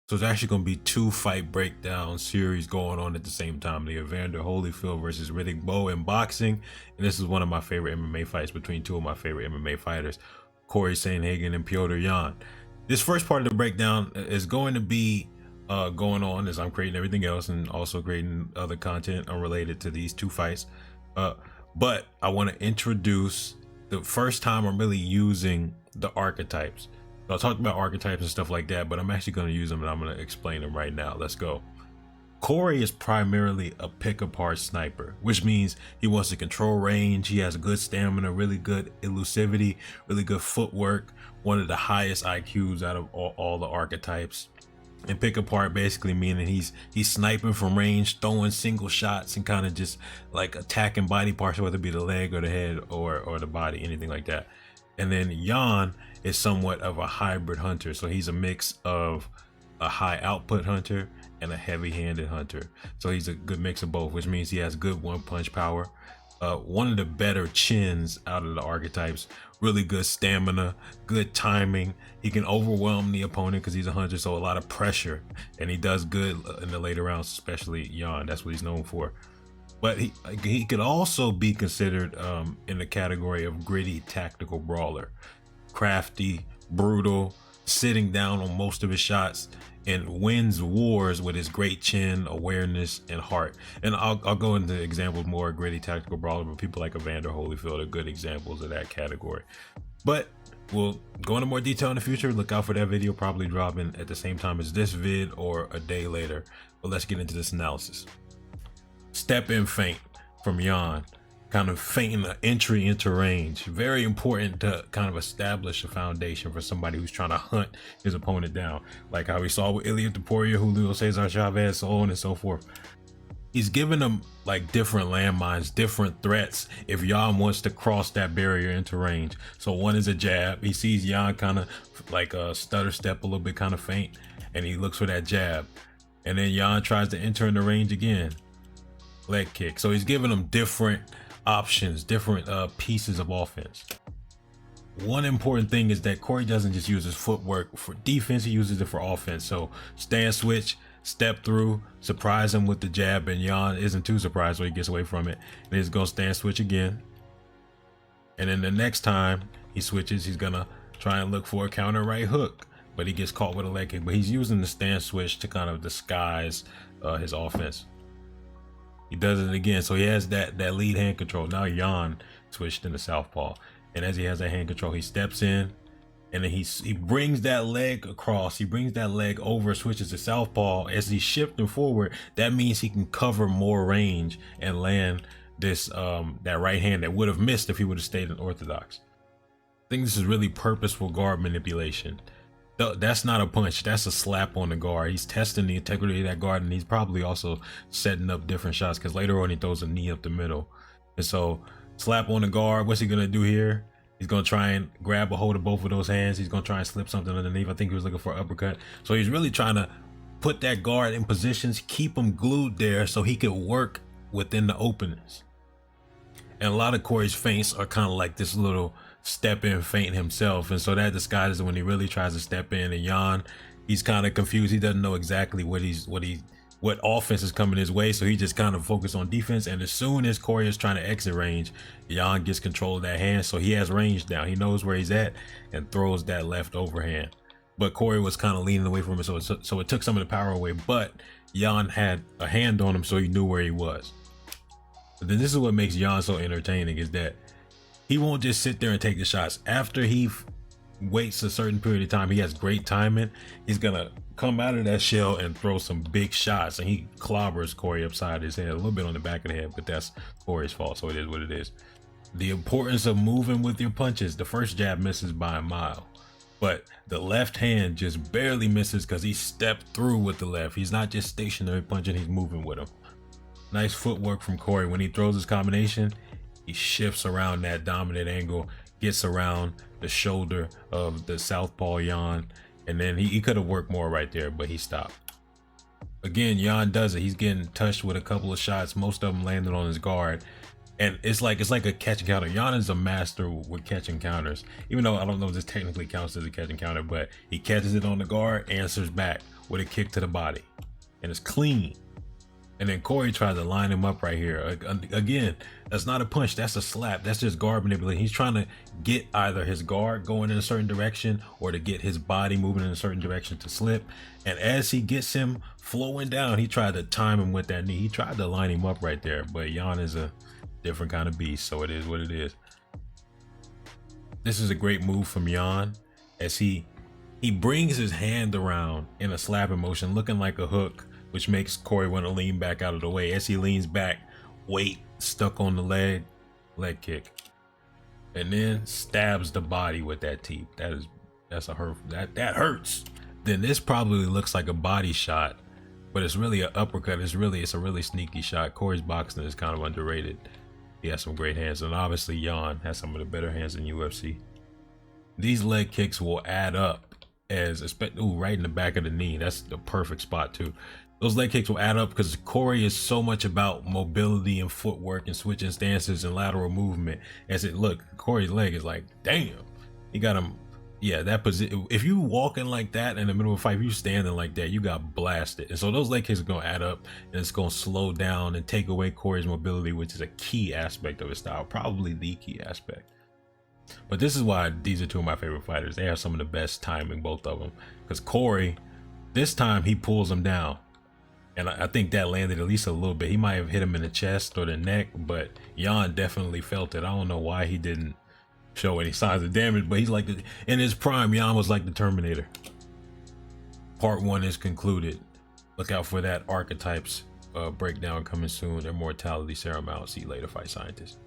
So it's actually going to be two fight breakdown series going on at the same time. The Evander Holyfield versus Riddick Bowe in boxing. And this is one of my favorite MMA fights between two of my favorite MMA fighters, Cory Sandhagen and Petr Yan. This first part of the breakdown is going to be going on as I'm creating everything else and also creating other content unrelated to these two fights. But I want to introduce the first time I'm really using the archetypes. So I talked about archetypes and stuff like that, but I'm actually going to use them and I'm going to explain them right now. Let's go. Cory is primarily a pick-apart sniper, which means he wants to control range. He has good stamina, really good elusivity, really good footwork, one of the highest IQs out of all the archetypes. And pick apart basically meaning he's sniping from range, throwing single shots and kind of just like attacking body parts, whether it be the leg or the head or the body, anything like that. And then Yan is somewhat of a hybrid hunter. So he's a mix of a high output hunter and a heavy-handed hunter. So he's a good mix of both, which means he has good one-punch power. One of the better chins out of the archetypes, really good stamina, good timing. He can overwhelm the opponent because he's a hunter, so a lot of pressure, and he does good in the later rounds, especially Yan. That's what he's known for. But he could also be considered in the category of gritty tactical brawler, crafty, brutal, sitting down on most of his shots, and wins wars with his great chin, awareness, and heart. And I'll go into examples more gritty tactical brawler, but people like Evander Holyfield are good examples of that category. But we'll go into more detail in the future. Look out for that video probably dropping at the same time as this vid or a day later. But let's get into this analysis. Step in feint from Yan, kind of feinting the entry into range. Very important to kind of establish a foundation for somebody who's trying to hunt his opponent down, like how we saw with Ilia Topuria, Julio Cesar Chavez, so on and so forth. He's giving them like different landmines, different threats if Yan wants to cross that barrier into range. So one is a jab. He sees Yan kind of like a stutter step, a little bit kind of faint, and he looks for that jab. And then Yan tries to enter in the range again. Leg kick. So he's giving them different options, different pieces of offense. One important thing is that Cory doesn't just use his footwork for defense, he uses it for offense. So stand switch, step through, surprise him with the jab, and Yan isn't too surprised, so he gets away from it. And he's gonna stand switch again. And then the next time he switches, he's gonna try and look for a counter right hook, but he gets caught with a leg kick. But he's using the stand switch to kind of disguise his offense. He does it again, so he has that lead hand control. Now Yan switched into southpaw, and as he has that hand control, he steps in, and then he brings that leg across. He brings that leg over, switches to southpaw. As he's shifting forward, that means he can cover more range and land this that right hand that would have missed if he would have stayed in orthodox. I think this is really purposeful guard manipulation. That's not a punch, that's a slap on the guard. He's testing the integrity of that guard, and he's probably also setting up different shots because later on he throws a knee up the middle. And so slap on the guard, what's he gonna do here? He's gonna try and grab a hold of both of those hands. He's gonna try and slip something underneath. I think he was looking for an uppercut. So he's really trying to put that guard in positions, keep him glued there so he could work within the openings. And a lot of Cory's feints are kind of like this little step in feint himself, and so that disguises when he really tries to step in. And Yan, he's kind of confused. He doesn't know exactly what offense is coming his way, so he just kind of focused on defense. And as soon as Cory is trying to exit range, Yan gets control of that hand, so he has range now. He knows where he's at and throws that left overhand. But Cory was kind of leaning away from it, so it took some of the power away. But Yan had a hand on him, so he knew where he was. But then this is what makes Yan so entertaining, is that he won't just sit there and take the shots. After he waits a certain period of time, he has great timing. He's gonna come out of that shell and throw some big shots, and he clobbers Cory upside his head, a little bit on the back of the head, but that's Cory's fault, so it is what it is. The importance of moving with your punches. The first jab misses by a mile, but the left hand just barely misses because he stepped through with the left. He's not just stationary punching, he's moving with him. Nice footwork from Cory. When he throws his combination, he shifts around that dominant angle, gets around the shoulder of the southpaw Yan, and then he could have worked more right there, but he stopped. Again, Yan does it. He's getting touched with a couple of shots. Most of them landed on his guard, and it's like a catch and counter. Yan is a master with catching counters, even though I don't know if this technically counts as a catch and counter, but he catches it on the guard, answers back, with a kick to the body, and it's clean. And then Cory tried to line him up right here. Again, that's not a punch, that's a slap. That's just guard manipulation. He's trying to get either his guard going in a certain direction or to get his body moving in a certain direction to slip. And as he gets him flowing down, he tried to time him with that knee. He tried to line him up right there, but Jan is a different kind of beast, so it is what it is. This is a great move from Jan as he brings his hand around in a slapping motion, looking like a hook, which makes Cory want to lean back out of the way. As he leans back, weight stuck on the leg kick, and then stabs the body with that teep. That's a hurt. That hurts. Then this probably looks like a body shot, but it's really an uppercut. It's a really sneaky shot. Cory's boxing is kind of underrated. He has some great hands, and obviously Jan has some of the better hands in UFC. These leg kicks will add up right in the back of the knee. That's the perfect spot too. Those leg kicks will add up because Cory is so much about mobility and footwork and switching stances and lateral movement. Cory's leg is like, damn, he got him. Yeah, that position. If you walking like that in the middle of a fight, if you standing like that, you got blasted. And so those leg kicks are gonna add up, and it's gonna slow down and take away Cory's mobility, which is a key aspect of his style, probably the key aspect. But this is why these are two of my favorite fighters. They have some of the best timing, both of them. Because Cory, this time he pulls him down. And I think that landed at least a little bit. He might have hit him in the chest or the neck, but Jan definitely felt it. I don't know why he didn't show any signs of damage, but he's like, in his prime, Jan was like the Terminator. Part 1 is concluded. Look out for that Archetypes breakdown coming soon. Immortality Serum out. See you later, Fight Scientist.